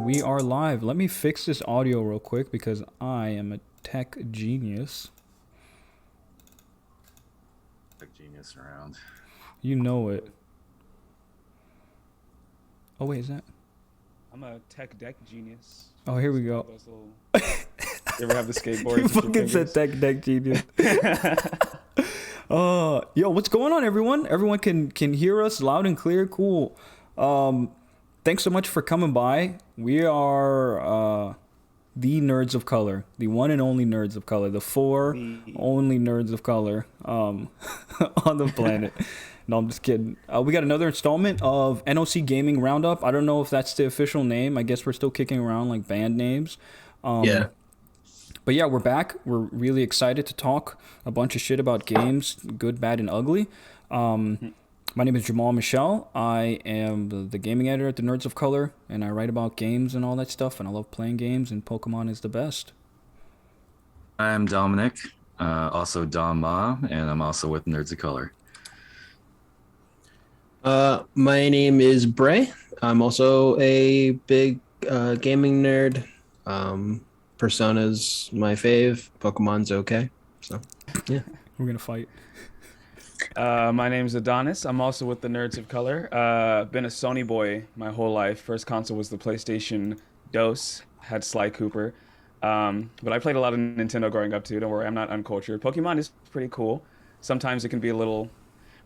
we are live. Let me fix this audio real quick because I am a tech genius. Tech genius around. You know it. Oh, wait, is that? I'm a tech deck genius. Oh, here we go. You ever have the skateboard? You fucking said tech deck genius. Yo, what's going on, everyone? Everyone can hear us loud and clear. Cool. Thanks so much for coming by. We are the Nerds of Color, the one and only Nerds of Color, the only Nerds of Color on the planet. No, I'm just kidding. We got another installment of NOC Gaming Roundup. I don't know if that's the official name. I guess we're still kicking around like band names. Yeah. But yeah, we're back. We're really excited to talk a bunch of shit about games, good, bad, and ugly. My name is Jamal Michelle. I am the gaming editor at the Nerds of Color, and I write about games and all that stuff, and I love playing games, and Pokemon is the best. I'm Dominic, also Dom Ma, and I'm also with Nerds of Color. My name is Bray. I'm also a big gaming nerd. Persona's my fave. Pokemon's okay. So, yeah. We're going to fight. My name's Adonis. I'm also with the Nerds of Color. Been a Sony boy my whole life. First console was the PlayStation DOS. Had Sly Cooper. But I played a lot of Nintendo growing up too. Don't worry, I'm not uncultured. Pokemon is pretty cool. Sometimes it can be a little...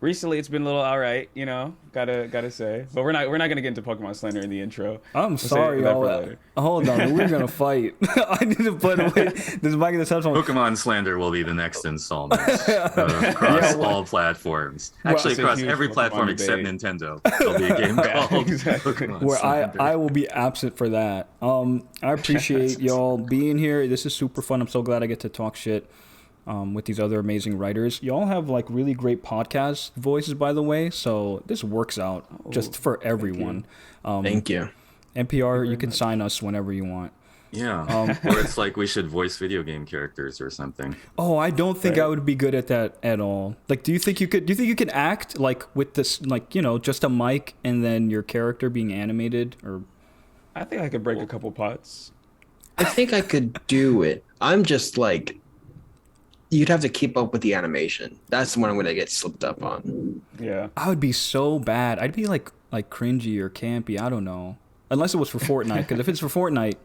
Recently, it's been a little alright, you know. Gotta say, but we're not gonna get into Pokemon slander in the intro. I'm sorry, y'all. Hold on, we're gonna fight. I need to put away this mic in the headphone. Pokemon slander will be the next installment across all platforms. Actually, across every platform except Nintendo. There'll be a game called Pokemon where Slander. I will be absent for that. I appreciate y'all being here. This is super fun. I'm so glad I get to talk shit. With these other amazing writers. Y'all have like really great podcast voices, by the way, so this works out just for everyone. Thank you. NPR, you can sign us whenever you want. Yeah, or it's like we should voice video game characters or something. Oh, I don't think I would be good at that at all. Like, do you think you can act like with this, like, you know, just a mic and then your character being animated? Or I think I could break a couple pots. I think I could do it. I'm just like... You'd have to keep up with the animation. That's the one I'm gonna get slipped up on. Yeah. I would be so bad. I'd be like cringy or campy. I don't know. Unless it was for Fortnite, because if it's for Fortnite,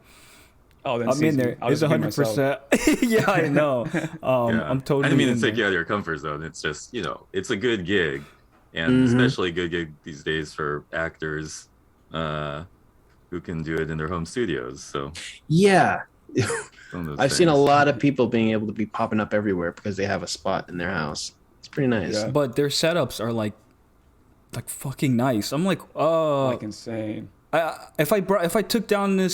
then I'm in there. It's 100%. Yeah, I know. I'm totally. I didn't mean to take you out of your comfort zone. It's just, you know, it's a good gig, and especially a good gig these days for actors who can do it in their home studios. So yeah. I've seen a things. lot of people being able to be popping up everywhere because they have a spot in their house. It's pretty nice. Yeah. But their setups are like fucking nice. I'm like, like insane. If I took down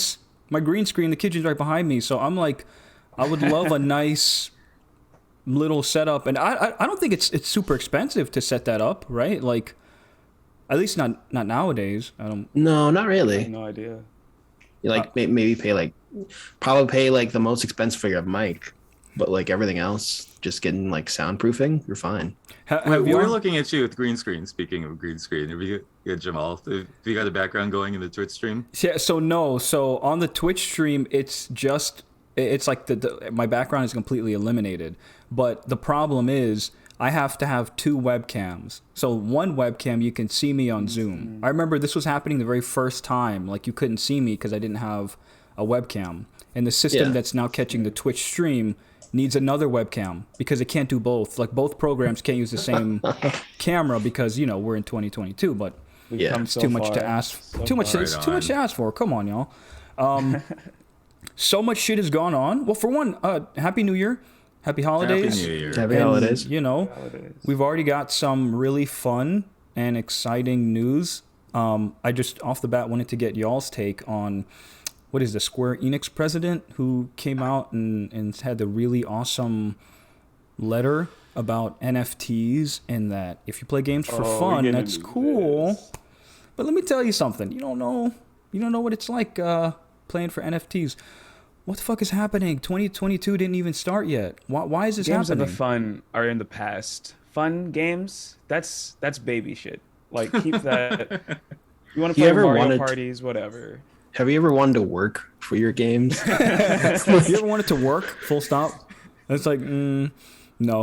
my green screen, the kitchen's right behind me. So I'm like, I would love a nice little setup, and I don't think it's super expensive to set that up, right? Like, at least not nowadays. I don't. No, not I really. have no idea. You like maybe probably pay like the most expensive for your mic, but like everything else, just getting like soundproofing, you're fine. We're looking at you with green screen. Speaking of green screen, have you got Jamal? Have you got a background going in the Twitch stream? Yeah. So on the Twitch stream, it's like my background is completely eliminated. But the problem is, I have to have two webcams. So one webcam, you can see me on Zoom. I remember this was happening the very first time. Like, you couldn't see me because I didn't have a webcam. And the system that's now catching the Twitch stream needs another webcam because it can't do both. Like, both programs can't use the same camera because, you know, we're in 2022. But it's too much to ask. Too much to ask for. Come on, y'all. So much shit has gone on. Well, for one, Happy New Year. Happy holidays. Happy New Year. Happy holidays. You know, we've already got some really fun and exciting news. I just off the bat wanted to get y'all's take on what is the Square Enix president who came out and had the really awesome letter about NFTs, and that if you play games for fun, that's cool. But let me tell you something. You don't know what it's like playing for NFTs. What the fuck is happening? 2022 didn't even start yet. Why is this Games happening? of the fun are in the past. Fun games, that's baby shit. Like, keep that. You want to play Mario parties, whatever. Have you ever wanted to work for your games? You ever wanted to work? Full stop. It's like, no.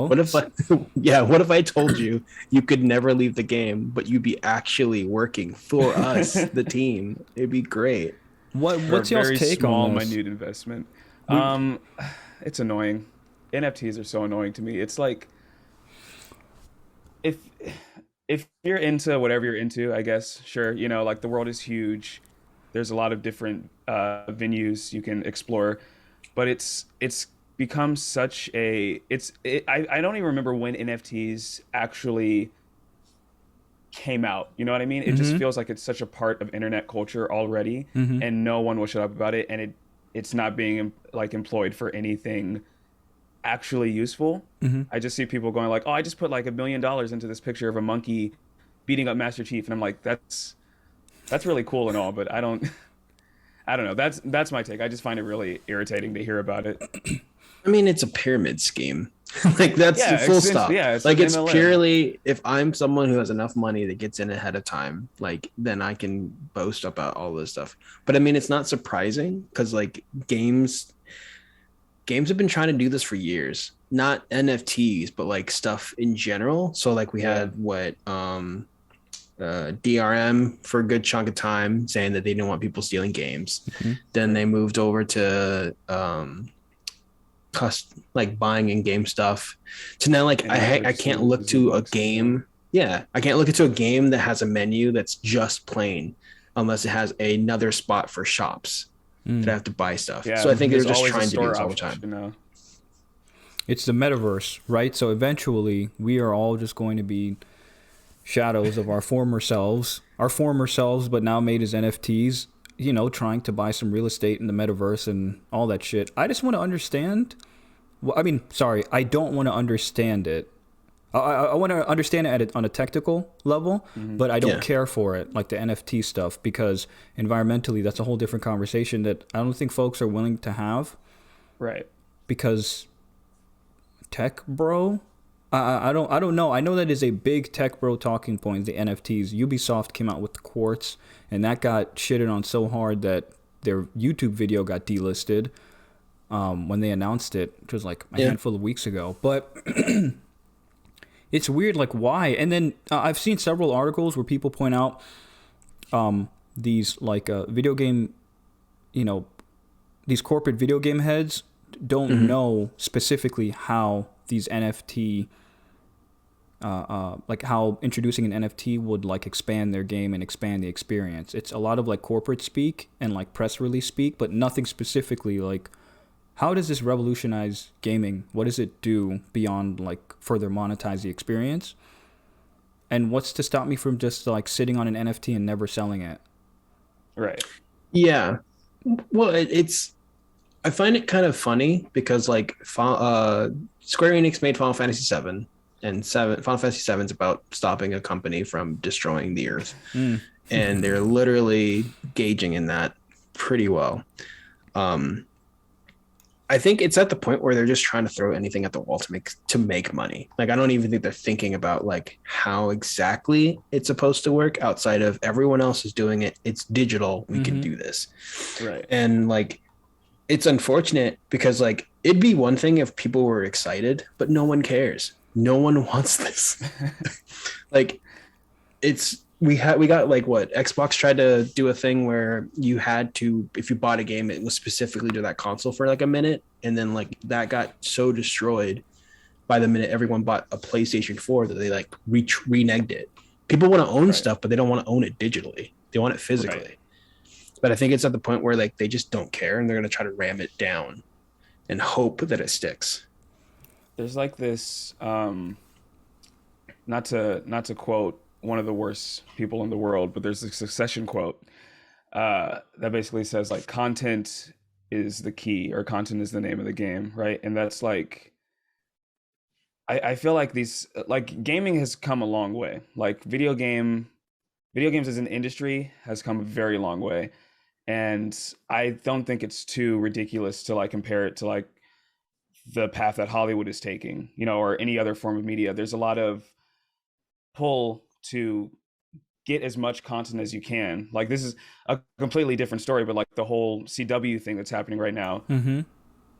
What if I, yeah, what if I told you you could never leave the game, but you'd be actually working for us, the team? It'd be great. For a What's y'all's very take small, on this? minute investment. We- It's annoying. NFTs are so annoying to me. It's like if if you're into whatever you're into, I guess, sure, like the world is huge. There's a lot of different venues you can explore, but it's become such a I don't even remember when NFTs actually came out. You know what I mean? It just feels like it's such a part of internet culture already, and no one will shut up about it, and it's not being like employed for anything actually useful. I just see people going like, "Oh, I just put like $1 million into this picture of a monkey beating up Master Chief," and I'm like, "That's really cool and all, but I don't." I don't know. That's my take. I just find it really irritating to hear about it. I mean, it's a pyramid scheme. Like that's Yeah, the full it's stop. it's Like an it's MLM. purely if I'm someone who has enough money that gets in ahead of time, like then I can boast about all this stuff. But I mean, it's not surprising because like games have been trying to do this for years. Not NFTs, but like stuff in general. So like we had what DRM for a good chunk of time saying that they didn't want people stealing games. Then they moved over to like buying in-game stuff to now like And now they're I just can't doing look to a Roblox as well. game. Yeah, I can't look into a game that has a menu that's just plain unless it has another spot for shops that I have to buy stuff. Yeah, So I think they're there's just always a trying to do store this all the option time. now. It's the metaverse, right? So eventually, we are all just going to be shadows of our former selves, but now made as NFTs, trying to buy some real estate in the metaverse and all that shit. I just want to understand. Well, I mean, sorry, I don't want to understand it. I want to understand it on a technical level, but I don't Yeah. care for it, like the NFT stuff, because environmentally, that's a whole different conversation that I don't think folks are willing to have. Right. Because tech bro, I don't know. I know that is a big tech bro talking point, the NFTs. Ubisoft came out with the quartz, and that got shitted on so hard that their YouTube video got delisted when they announced it, which was like a handful of weeks ago. But it's weird, like why? And then I've seen several articles where people point out these like video game, these corporate video game heads don't know specifically how these NFT, like how introducing an NFT would like expand their game and expand the experience. It's a lot of like corporate speak and like press release speak, but nothing specifically like how does this revolutionize gaming? What does it do beyond like further monetize the experience? And what's to stop me from just like sitting on an NFT and never selling it? Right. Yeah. Well, it's I find it kind of funny because like Square Enix made Final Fantasy VII, and Final Fantasy VII is about stopping a company from destroying the Earth, and they're literally gauging in that pretty well. I think it's at the point where they're just trying to throw anything at the wall to make money. Like I don't even think they're thinking about like how exactly it's supposed to work outside of everyone else is doing it. It's digital. We can do this. Right. And like it's unfortunate because like it'd be one thing if people were excited, but no one cares. No one wants this. Like we got like what Xbox tried to do a thing where you had to, if you bought a game, it was specifically to that console for like a minute, and then like that got so destroyed by the minute everyone bought a PlayStation 4 that they like reneged it. People want to own stuff, but they don't want to own it digitally. They want it physically. Right. But I think it's at the point where like they just don't care and they're going to try to ram it down and hope that it sticks. There's like this not to quote one of the worst people in the world, but there's a Succession quote that basically says like content is the key, or content is the name of the game, right? And that's like I feel like these like gaming has come a long way. Like video games as an industry has come a very long way. And I don't think it's too ridiculous to like compare it to like the path that Hollywood is taking, or any other form of media. There's a lot of pull to get as much content as you can. Like this is a completely different story, but like the whole CW thing that's happening right now,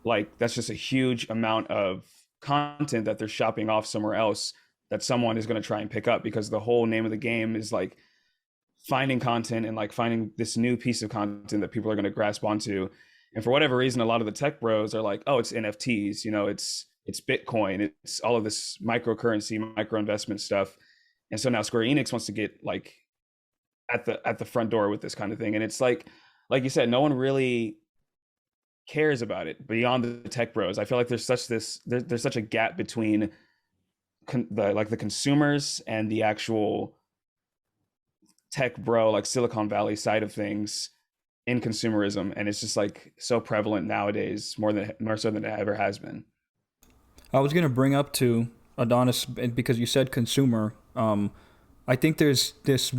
like that's just a huge amount of content that they're shopping off somewhere else that someone is going to try and pick up, because the whole name of the game is like finding content and like finding this new piece of content that people are going to grasp onto. And for whatever reason, a lot of the tech bros are like, oh, it's NFTs, you know, it's Bitcoin, it's all of this microcurrency, micro investment stuff. And so now Square Enix wants to get like at the front door with this kind of thing. And it's like you said, no one really cares about it beyond the tech bros. I feel like there's such a gap between the consumers and the actual tech bro, like Silicon Valley side of things in consumerism. And it's just like so prevalent nowadays, more so than it ever has been. I was going to bring up to Adonis, because you said consumer. I think there's this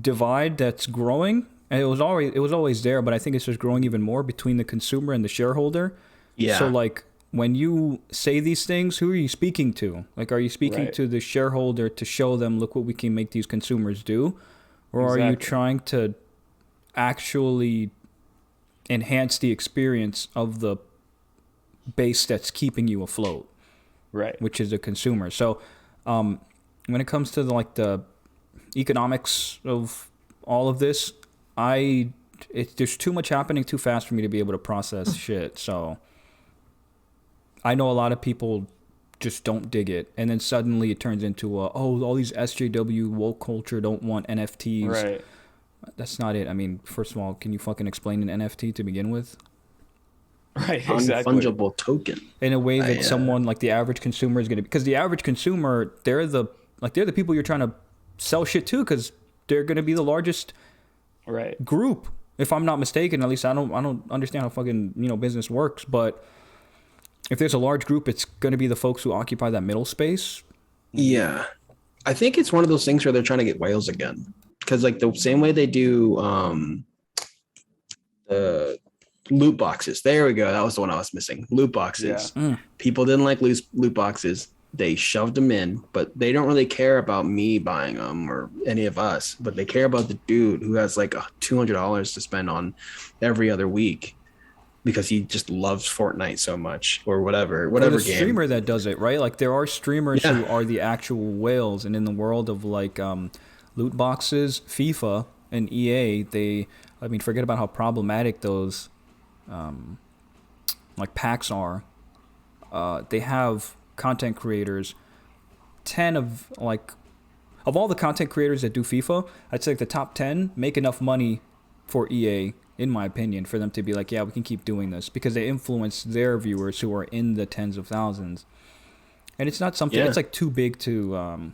divide that's growing, and it was always there, but I think it's just growing even more between the consumer and the shareholder. Yeah. So like when you say these things, who are you speaking to? Like, are you speaking to the shareholder to show them, look what we can make these consumers do? Or are you trying to actually enhance the experience of the base that's keeping you afloat? Right. Which is the consumer. So when it comes to the economics of all of this, there's too much happening too fast for me to be able to process shit. So I know a lot of people just don't dig it, and then suddenly it turns into all these SJW woke culture don't want NFTs. Right. That's not it. I mean, first of all, can you fucking explain an NFT to begin with? Right, exactly. Fungible token. In a way that someone like the average consumer is going to, because the average consumer, they're the people you're trying to sell shit to, because they're going to be the largest group, if I'm not mistaken. At least I don't understand how fucking business works, but if there's a large group, it's going to be the folks who occupy that middle space. Yeah, I think it's one of those things where they're trying to get whales again, because like the same way they do the loot boxes. There we go. That was the one I was missing. Loot boxes. Yeah. People didn't like loot boxes. They shoved them in, but they don't really care about me buying them or any of us. But they care about the dude who has like $200 to spend on every other week because he just loves Fortnite so much, or whatever the game. Streamer that does it, right? Like there are streamers who are the actual whales, and in the world of like loot boxes, FIFA and EA, forget about how problematic those like packs are. They have content creators. 10 of all the content creators that do FIFA, I'd say like the top 10 make enough money for EA, in my opinion, for them to be like, yeah, we can keep doing this, because they influence their viewers who are in the tens of thousands. And it's not something it's like too big to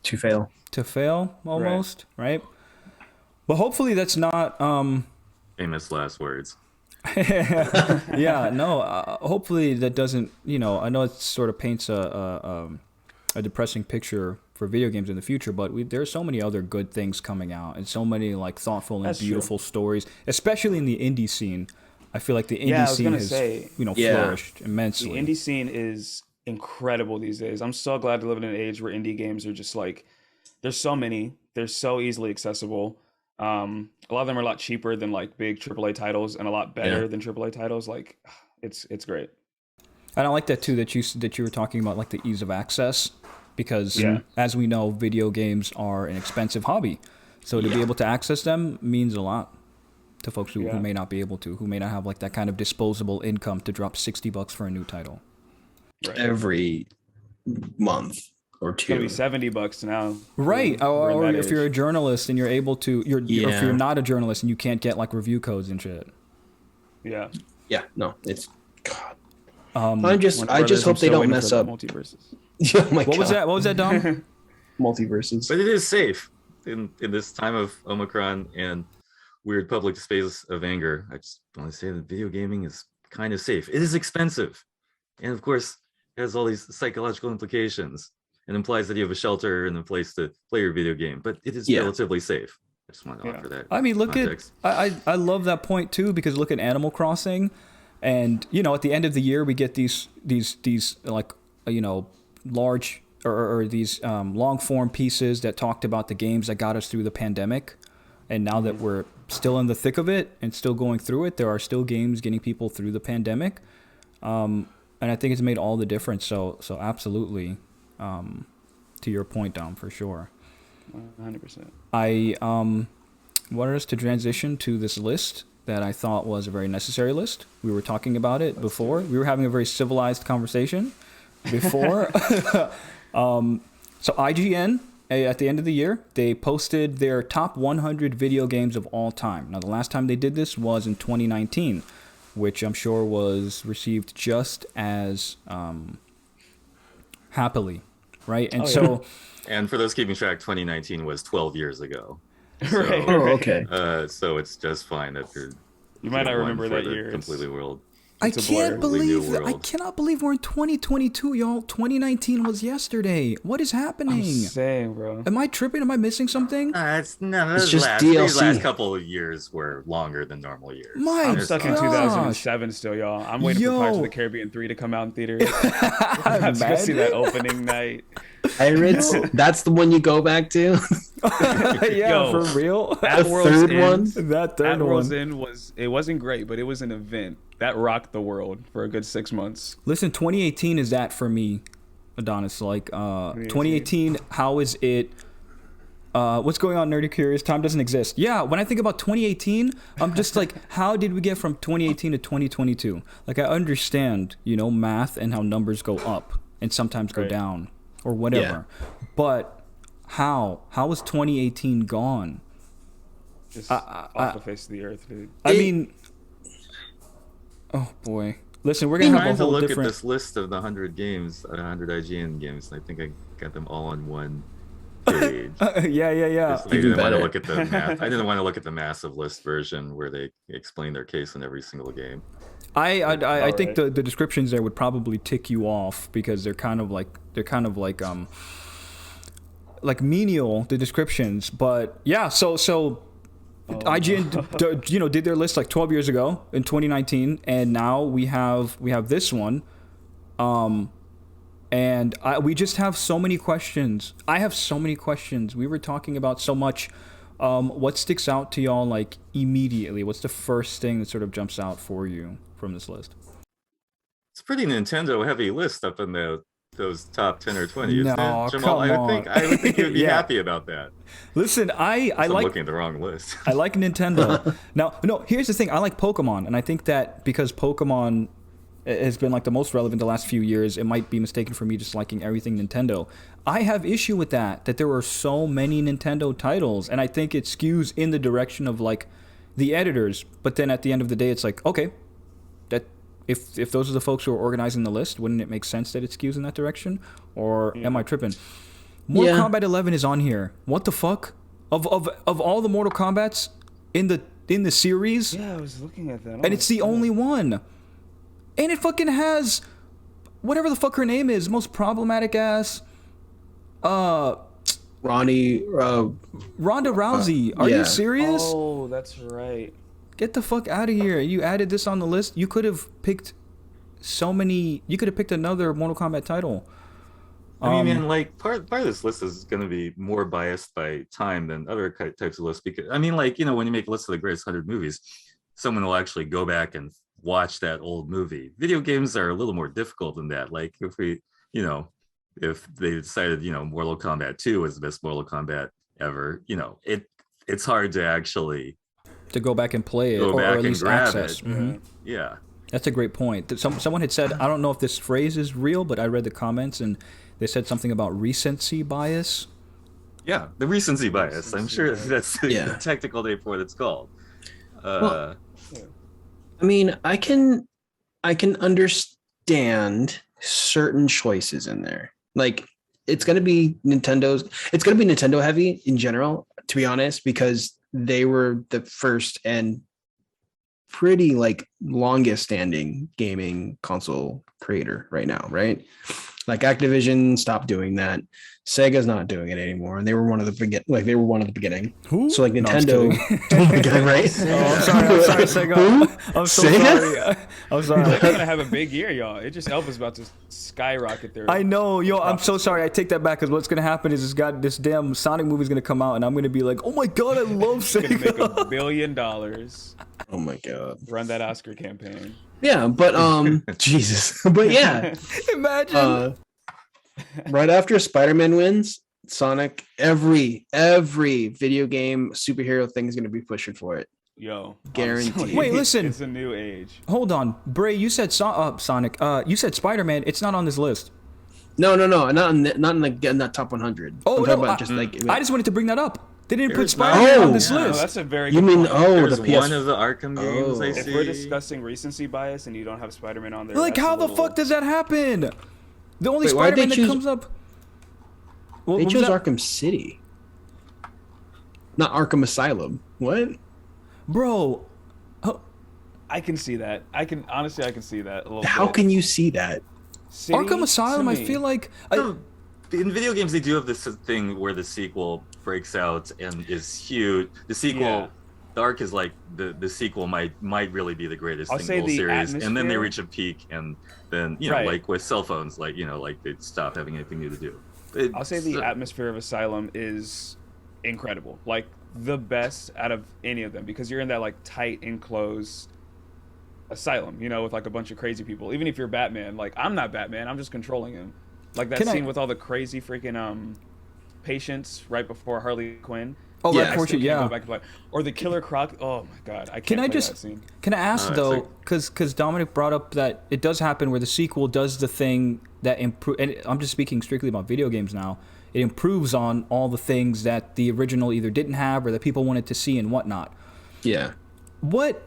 fail almost, right? But hopefully that's not famous last words. Hopefully that doesn't, I know it sort of paints a depressing picture for video games in the future, but there's so many other good things coming out, and so many like thoughtful and beautiful stories, especially in the indie scene. I feel like the indie scene has flourished immensely. The indie scene is incredible these days. I'm so glad to live in an age where indie games are just like, there's so many, they're so easily accessible. A lot of them are a lot cheaper than like big AAA titles, and a lot better than AAA titles. Like, it's great. And I like that too, that you were talking about like the ease of access, because as we know, video games are an expensive hobby. So to be able to access them means a lot to folks who may not be able to, who may not have like that kind of disposable income to drop $60 for a new title every month or two. It's gonna be $70 now. Right. Or if you're a journalist and you're able to, or if you're not a journalist and you can't get like review codes and shit. Yeah. Yeah. No, it's God. I just hope they don't mess up multiverses. Oh my God. What was that, Dom? Multiverses. But it is safe in this time of Omicron and weird public displays of anger. I just want to say that video gaming is kind of safe. It is expensive, and of course, it has all these psychological implications. It implies that you have a shelter and a place to play your video game, but it is relatively safe. I just want to offer that. I mean, look at I love that point too, because look at Animal Crossing, and at the end of the year we get these like large or these long form pieces that talked about the games that got us through the pandemic. And now that we're still in the thick of it and still going through it, there are still games getting people through the pandemic. And I think it's made all the difference. So absolutely, to your point, Dom, for sure. 100%. I wanted us to transition to this list that I thought was a very necessary list. We were talking about it before. We were having a very civilized conversation before. So IGN, at the end of the year, they posted their top 100 video games of all time. Now, the last time they did this was in 2019, which I'm sure was received just as happily, right? And and for those keeping track, 2019 was 12 years ago. So, Right. Oh, okay. So it's just fine that You might not remember that year. Completely world. I It's a can't blur. believe World. I cannot believe we're in 2022, y'all. 2019 was yesterday. What is happening? Same, bro. Am I tripping? Am I missing something? It's It's just these DLC. last couple of years were longer than normal years. My I'm There's stuck in gosh. 2007 still, y'all. I'm waiting for Pirates of Yo. the Caribbean 3 to come out in theaters. I have to go see that opening night. Pirates. That's the one you go back to. Yeah, Yo. for real. That The World's third End, one? That That third World's one. End wasn't great, but it was an event that rocked the world for a good 6 months. Listen, 2018 is that for me, Adonis. Like, 2018, how is it? What's going on, Nerdy Curious? Time doesn't exist. Yeah, when I think about 2018, I'm just like, how did we get from 2018 to 2022? Like, I understand, math and how numbers go up and sometimes go Right. down or whatever. But how? How is 2018 gone? Just off the face of the earth, dude. I mean, oh boy. Listen, we're gonna have a trying to whole look different. at this list of the 100 games, 100 IGN games. And I think I got them all on one page. Yeah. I didn't want better. to look at the I didn't want to look at the massive list version where they explain their case in every single game. I think the descriptions there would probably tick you off because they're kind of like menial, the descriptions. But yeah, so IGN did their list like 12 years ago in 2019, and now we have this one, and we just have so many questions. I have so many questions. We were talking about so much. What sticks out to y'all like immediately? What's the first thing that sort of jumps out for you from this list? It's a pretty Nintendo heavy list up in those top 10 or 20. Isn't No, it, Jamal? come on. I would think you'd be Yeah. happy about that. Listen, I I'm like looking at the wrong list. I like Nintendo. Now, no, here's the thing. I like Pokemon, and I think that because Pokemon has been like the most relevant the last few years, it might be mistaken for me just liking everything Nintendo. I have issue with that there were so many Nintendo titles, and I think it skews in the direction of like the editors. But then at the end of the day, it's like, okay, that if those are the folks who are organizing the list, wouldn't it make sense that it skews in that direction? Or am I tripping? Mortal Kombat 11 is on here. What the fuck? Of all the Mortal Kombats in the series, Yeah, I was looking at that. and it's the only one. And it fucking has whatever the fuck her name is, most problematic ass Ronnie. Ronda Rousey. Are yeah. you serious? Oh, that's right. Get the fuck out of here. You added this on the list. You could have picked you could have picked another Mortal Kombat title. I mean, man, like part of this list is going to be more biased by time than other types of lists because I mean, like, when you make a list of the greatest 100 movies, someone will actually go back and watch that old movie. Video games are a little more difficult than that. Like if if they decided, Mortal Kombat 2 is the best Mortal Kombat ever, it's hard to actually to go back and play it go or back at and least grab access. it. Mhm. Yeah. That's a great point. Someone had said, I don't know if this phrase is real, but I read the comments and they said something about recency bias. Yeah, the recency bias. I'm sure that's the technical name for what it's called. Well, I mean, I can understand certain choices in there. Like it's going to be Nintendo heavy in general, to be honest, because they were the first and pretty like longest standing gaming console creator right now, right? Like Activision stopped doing that. Sega's not doing it anymore, and they were one of the beginning. Who? So like No, I'm just Nintendo, kidding. oh my god, right? Oh, I'm sorry, Sega. I'm so Sega? sorry. I'm They're sorry. gonna have a big year, y'all. Idris Elba's about to skyrocket their. I know, yo. I'm so sorry. I take that back because what's gonna happen is this damn Sonic movie's gonna come out, and I'm gonna be like, oh my god, I love Gonna make Sega. $1 billion. Oh my god. Run that Oscar campaign. Yeah, but Jesus, but yeah, Imagine. right after Spider-Man wins, Sonic, every video game superhero thing is going to be pushing for it. Yo, Guaranteed. honestly, Wait, listen. It's a new age. Hold on, Bray. You said Sonic. You said Spider-Man. It's not on this list. No, not in that top 100. Oh, I'm talking no, about just like I just wanted to bring that up. They didn't put There's Spider-Man not- on this Oh, No, list. that's a very. you good mean point. the There's PS. one of the Arkham games I If see. we're discussing recency bias and you don't have Spider-Man on there, Like, that's a how the little- fuck does that happen? The only Wait, why'd they Spider-Man that choose- comes up. What They was chose that? Arkham City, not Arkham Asylum. What? Bro. I can see that. I can see that a little How bit. can you see that? City, Arkham Asylum, to I me, feel like No, in video games, they do have this thing where the sequel breaks out and is huge. The sequel, Yeah. the arc is like the sequel might really be the greatest I'll thing say in the the whole series, and then they atmosphere- reach a peak, and then you know, Right. like with cell phones, like like they stop having anything new to do. I'll say the It's- atmosphere of Asylum is incredible. Like the best out of any of them because you're in that like tight enclosed asylum, with like a bunch of crazy people. Even if you're Batman, like I'm not Batman, I'm just controlling him. Like that Can I- scene with all the crazy freaking patients right before Harley Quinn. Oh, Yeah, right, I Portia, still can't yeah. go back and play. Or the Killer Croc. Oh my god, I can't Can I play just that scene. can I ask it's though, like- because Dominic brought up that it does happen where the sequel does the thing that improve, and I'm just speaking strictly about video games now. It improves on all the things that the original either didn't have or that people wanted to see and whatnot. Yeah. What?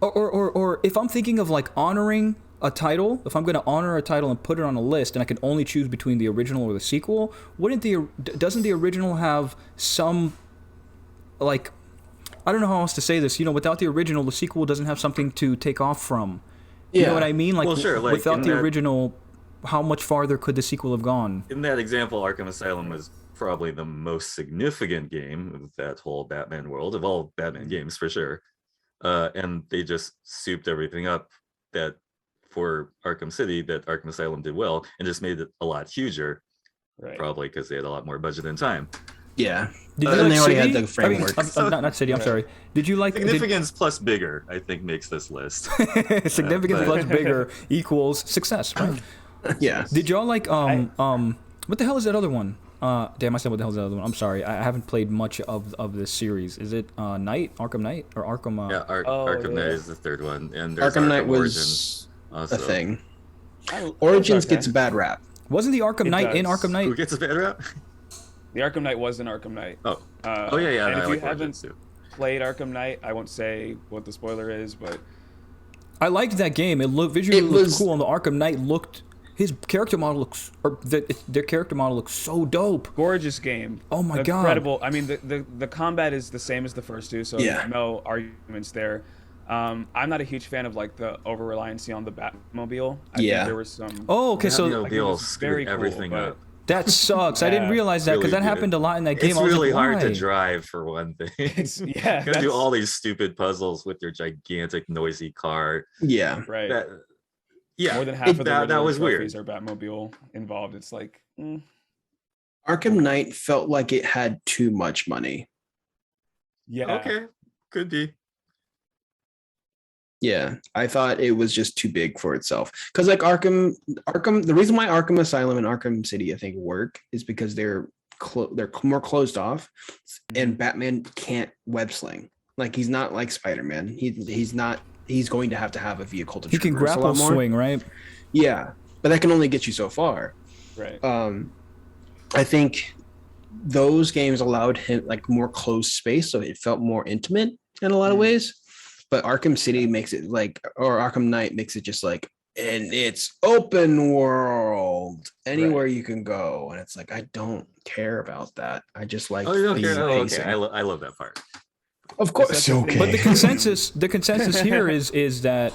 Or if I'm thinking of like honoring a title, if I'm going to honor a title and put it on a list, and I can only choose between the original or the sequel, doesn't the original have some, like, I don't know how else to say this. Without the original, the sequel doesn't have something to take off from. You know what I mean? Like, Well, sure, like, without in the that- original, how much farther could the sequel have gone? In that example, Arkham Asylum was probably the most significant game of that whole Batman world of all Batman games for sure. And they just souped everything up that for Arkham City that Arkham Asylum did well and just made it a lot huger, Right. probably because they had a lot more budget and time. Yeah. Did And like they already had City? the framework. Not City. I'm Right. sorry. Did you like Significance plus bigger, I think, makes this list. significance but- plus bigger equals success, right? Yeah. Did y'all like what the hell is that other one? Damn, I said what the hell is that other one? I'm sorry, I haven't played much of this series. Is it Arkham Knight or Arkham? Yeah, Oh, Arkham Knight yeah. is the third one, and there's Arkham Knight Origins was also. a thing. I- Origins okay. gets a bad rap. Wasn't the Arkham It Knight in does. Arkham Knight? Who gets a bad rap? The Arkham Knight was an Arkham Knight. Oh, Uh, oh yeah, And I if you like haven't Origins too. played Arkham Knight, I won't say what the spoiler is, but I liked that game. It looked visually It looked was- cool, and the Arkham Knight looked. His character model looks, or their character model looks so dope. gorgeous game. Oh my God. Incredible. I mean, the combat is the same as the first two, so Yeah. no arguments there. I'm not a huge fan of like the over reliance on the Batmobile. I Yeah. think there was some. Oh, okay, so Batmobile I think it was screwed very cool, everything but- up. that sucks. I didn't Yeah, realize that because really that did. happened a lot in that game. It's I was really like, hard to why? drive for one thing. It's, yeah, You gotta do that's- all these stupid puzzles with your gigantic noisy car. Yeah. right. That, yeah, More than half of the that Riddler was weird. trophies are Batmobile involved. It's like, Arkham Knight felt like it had too much money. yeah, Okay, could be. Yeah, I thought it was just too big for itself. Because like Arkham, the reason why Arkham Asylum and Arkham City I think work is because they're more closed off, and Batman can't web sling. Like he's not like Spider-Man. He's not. He's going to have a vehicle to. He can traverse a grapple lot more. swing, right? Yeah, but that can only get you so far. right. I think those games allowed him like more closed space, so it felt more intimate in a lot of ways. But Arkham City makes it like, or Arkham Knight makes it just like, and it's open world, anywhere you can go, and it's like I don't care about that. I just like. Oh, you don't the care? Oh, pacing. okay. I love that part. Of course, That's the thing. okay. But the consensus here is that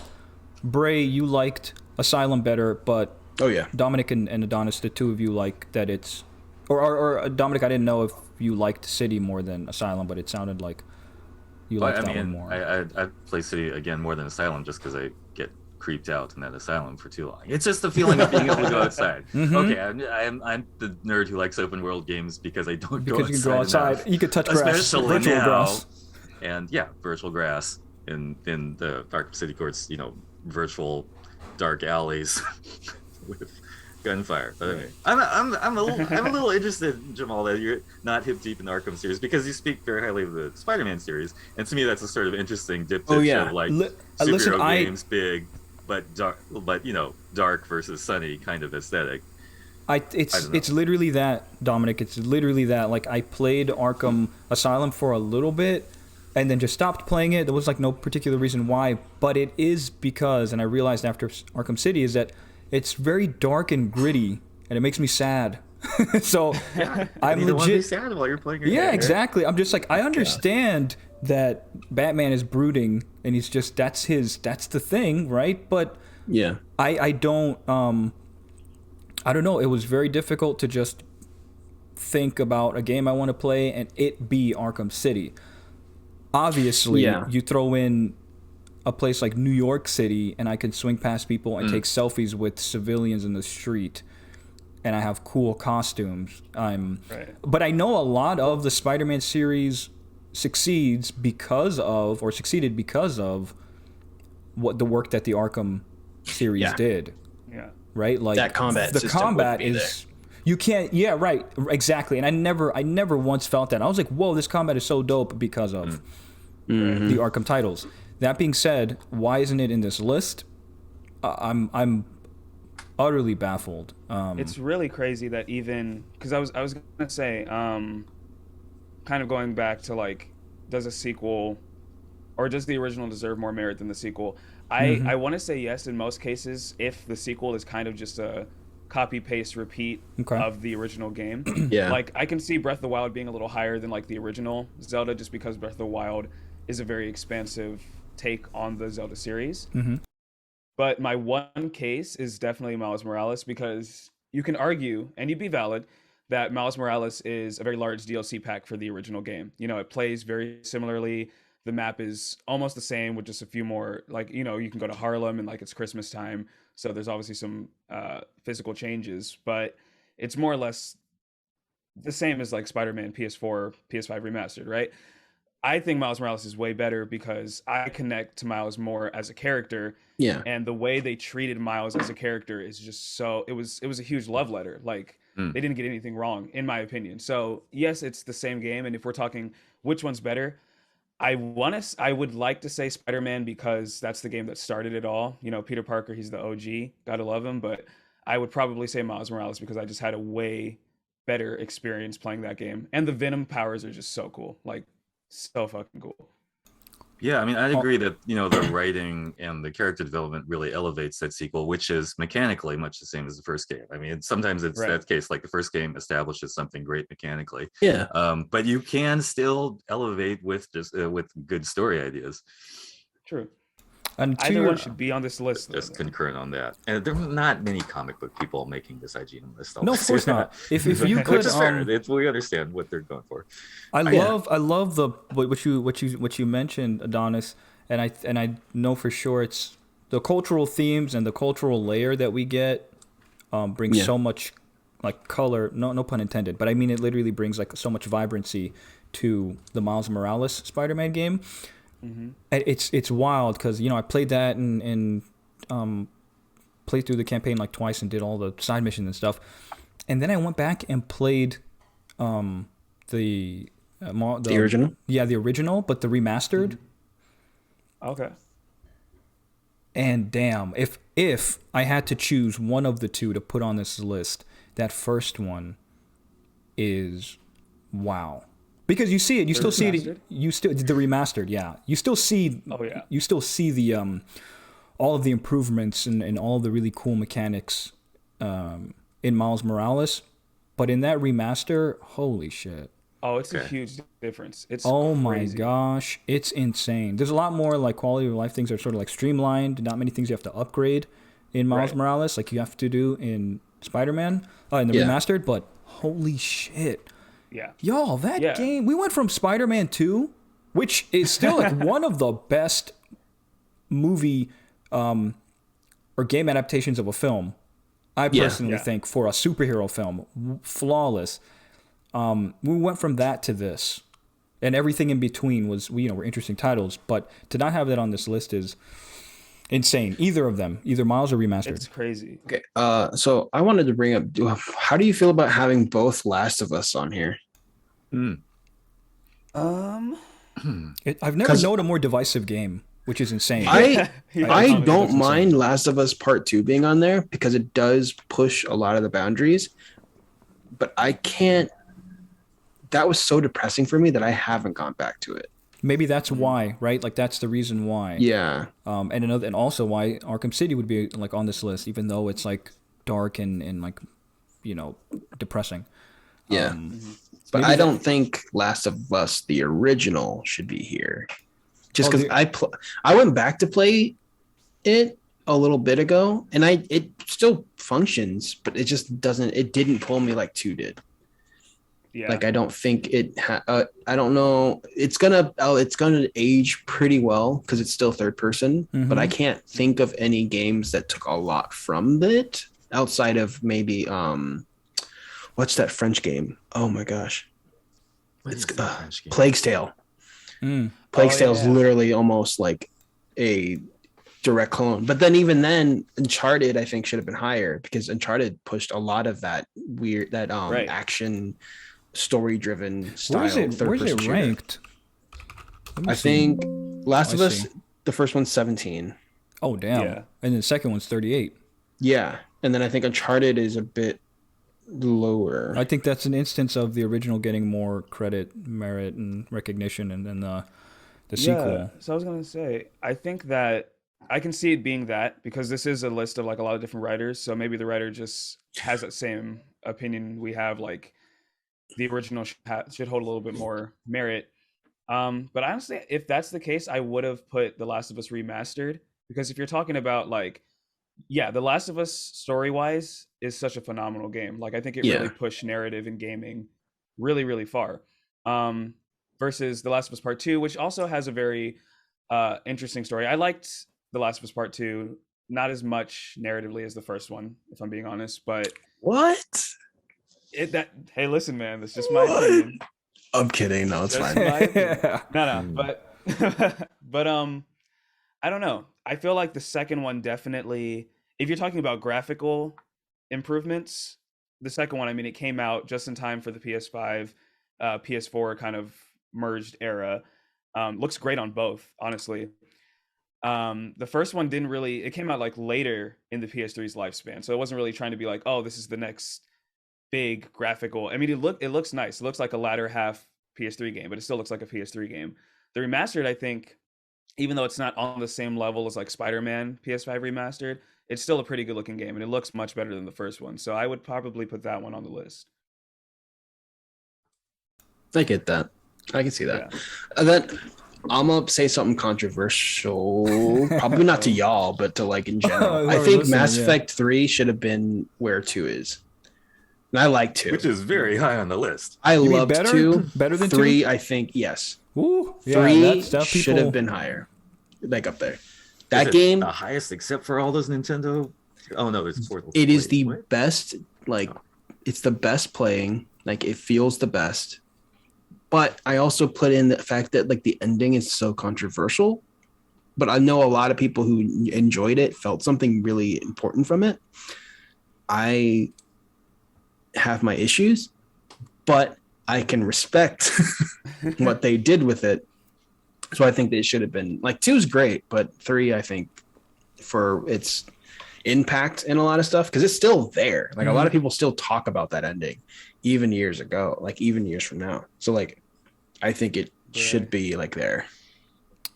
Bray, you liked Asylum better, but Oh yeah. Dominic and Adonis, the two of you like that it's, or Dominic, I didn't know if you liked City more than Asylum, but it sounded like you But liked I that one mean, more. I play City again more than Asylum just because I get creeped out in that Asylum for too long. It's just the feeling of being able to go outside. Mhm. Okay, I'm the nerd who likes open world games because I don't go Because you can go outside outside, enough. you could touch grass, Especially virtual now. grass. And yeah, virtual grass in the Arkham City Courts, virtual dark alleys with gunfire. But anyway, I'm a little interested, Jamal, that you're not hip deep in the Arkham series because you speak very highly of the Spider-Man series, and to me that's a sort of interesting diptych Oh, yeah. of like superhero Listen, games, big but dark, dark versus sunny kind of aesthetic. It's literally that, Dominic. It's literally that. Like, I played Arkham Asylum for a little bit, and then just stopped playing it. There was like no particular reason why, but it is because, and I realized after Arkham City, is that it's very dark and gritty, and it makes me sad. So Yeah, I'm you don't want to be legit. sad while you're playing your Yeah, game, right? exactly. I'm just like, I understand that Batman is brooding, and he's just that's the thing, right? But Yeah. I don't know. It was very difficult to just think about a game I want to play and it be Arkham City. Obviously, Yeah. you throw in a place like New York City and I can swing past people and take selfies with civilians in the street and I have cool costumes. Right. But I know a lot of the Spider-Man series succeeded because of what the work that the Arkham series Yeah. did. Yeah. Right? Like That combat the system combat wouldn't be is you can't right, exactly. And I never once felt that. I was like, whoa, this combat is so dope because of the Arkham titles. That being said, why isn't it in this list? I'm utterly baffled. It's really crazy that even because I was gonna say, kind of going back to like, does a sequel or does the original deserve more merit than the sequel? I want to say yes in most cases if the sequel is kind of just a copy paste repeat Okay. of the original game. Yeah. Like I can see Breath of the Wild being a little higher than like the original Zelda just because Breath of the Wild is a very expansive take on the Zelda series. But my one case is definitely Miles Morales because you can argue, and you'd be valid, that Miles Morales is a very large DLC pack for the original game. You know, it plays very similarly. The map is almost the same with just a few more, like, you know, you can go to Harlem and like it's Christmas time. So there's obviously some physical changes, but it's more or less the same as like Spider-Man PS4, PS5 remastered, right? I think Miles Morales is way better because I connect to Miles more as a character, Yeah. and the way they treated Miles as a character is just so it was a huge love letter. Like they didn't get anything wrong, in my opinion. So yes, it's the same game, and if we're talking which one's better, I would like to say Spider-Man because that's the game that started it all. You know, Peter Parker, he's the OG, gotta love him. But I would probably say Miles Morales because I just had a way better experience playing that game, and the Venom powers are just so cool. Like, so fucking cool. Yeah, I mean, I agree that the writing and the character development really elevates that sequel, which is mechanically much the same as the first game. I mean, sometimes it's Right. that case, like the first game establishes something great mechanically, Yeah. but you can still elevate with just with good story ideas. True. And to Either your- one should be on this list. though. Just concurrent on that, and there are not many comic book people making this IGN list. No, of course not. If you Which could, is fair. We understand what they're going for. I love the what you mentioned, Adonis, and I know for sure it's the cultural themes and the cultural layer that we get brings so much like color. No pun intended, but I mean it literally brings like so much vibrancy to the Miles Morales Spider-Man game. It's wild because I played that and played through the campaign like twice and did all the side missions and stuff, and then I went back and played the original. Yeah, the original, but the remastered. Okay. And damn, if I had to choose one of the two to put on this list, that first one is wow. Because you see it, you still see it. You still the remastered, yeah. You still see. Oh yeah. You still see the all of the improvements and all of the really cool mechanics in Miles Morales, but in that remaster, holy shit. Oh, it's a huge difference. It's Oh my crazy. gosh, it's insane. There's a lot more like quality of life things are sort of like streamlined. Not many things you have to upgrade in Miles Right. Morales, like you have to do in Spider-Man, in the Yeah. remastered. But holy shit, Yeah. y'all, that Yeah. game! We went from Spider-Man 2, which is still like one of the best movie or game adaptations of a film. I personally Yeah. think for a superhero film, flawless. We went from that to this, and everything in between was, were interesting titles. But to not have that on this list is insane. Either of them, either Miles or remastered. It's crazy. Okay. So I wanted to bring up, how do you feel about having both Last of Us on here? I've never known a more divisive game, which is insane. I I don't that's mind Last of Us Part 2 being on there because it does push a lot of the boundaries, but I can't. That was so depressing for me that I haven't gone back to it. Maybe that's why, right? Like that's the reason why. Yeah. And also why Arkham City would be like on this list, even though it's like dark and like, depressing. Yeah. But maybe I don't think Last of Us, the original, should be here. Just because I went back to play it a little bit ago, and it still functions, but it just doesn't. It didn't pull me like 2 did. Yeah. Like I don't think it. I don't know. It's gonna age pretty well because it's still third person. But I can't think of any games that took a lot from it outside of maybe what's that French game? Oh my gosh, it's Plague's Tale. Plague's Tale is literally almost like a direct clone. But then even then, Uncharted I think should have been higher because Uncharted pushed a lot of that weird action story driven style. Where's it ranked? I think Last of Us, the first one's 17. Oh damn. Yeah. And the second one's 38. Yeah. And then I think Uncharted is a bit lower. I think that's an instance of the original getting more credit, merit, and recognition, and then the sequel. So I was gonna say, I think that I can see it being that because this is a list of like a lot of different writers. So maybe the writer just has that same opinion we have, like the original should hold a little bit more merit. But honestly, if that's the case, I would have put The Last of Us Remastered because if you're talking about like, yeah, The Last of Us story-wise is such a phenomenal game. Like I think it really pushed narrative in gaming really, really far. Versus The Last of Us Part 2, which also has a very interesting story. I liked The Last of Us Part 2 not as much narratively as the first one, if I'm being honest. But what? Hey, listen, man, that's just my opinion. I'm kidding. No, it's fine. But I don't know. I feel like the second one definitely, if you're talking about graphical improvements, the second one, I mean, it came out just in time for the PS5, PS4 kind of merged era. Looks great on both, honestly. The first one didn't really, it came out like later in the PS3's lifespan. So it wasn't really trying to be like, oh, this is the next big graphical. I mean, it looks nice. It looks like a latter half PS3 game, but it still looks like a PS3 game. The remastered, I think, even though it's not on the same level as like Spider-Man PS5 remastered, it's still a pretty good looking game and it looks much better than the first one. So I would probably put that one on the list. I get that. I can see that. Yeah. And then I'm gonna say something controversial, probably not to y'all, but to like in general. I think Mass Effect 3 should have been where 2 is. And I like 2. Which is very high on the list. I love 2. Better than 3, 2? I think, yes. Ooh, 3 should have been higher. Like up there. That game, the highest except for all those Nintendo. Oh no, it's Portal. it is the best, like it's the best playing, like it feels the best. But I also put in the fact that like the ending is so controversial. But I know a lot of people who enjoyed it felt something really important from it. I have my issues, but I can respect what they did with it. So I think they should have been like 2 is great, but 3, I think, for its impact in a lot of stuff, because it's still there. Like a lot of people still talk about that ending, even years ago, like even years from now. So like, I think it should be like there.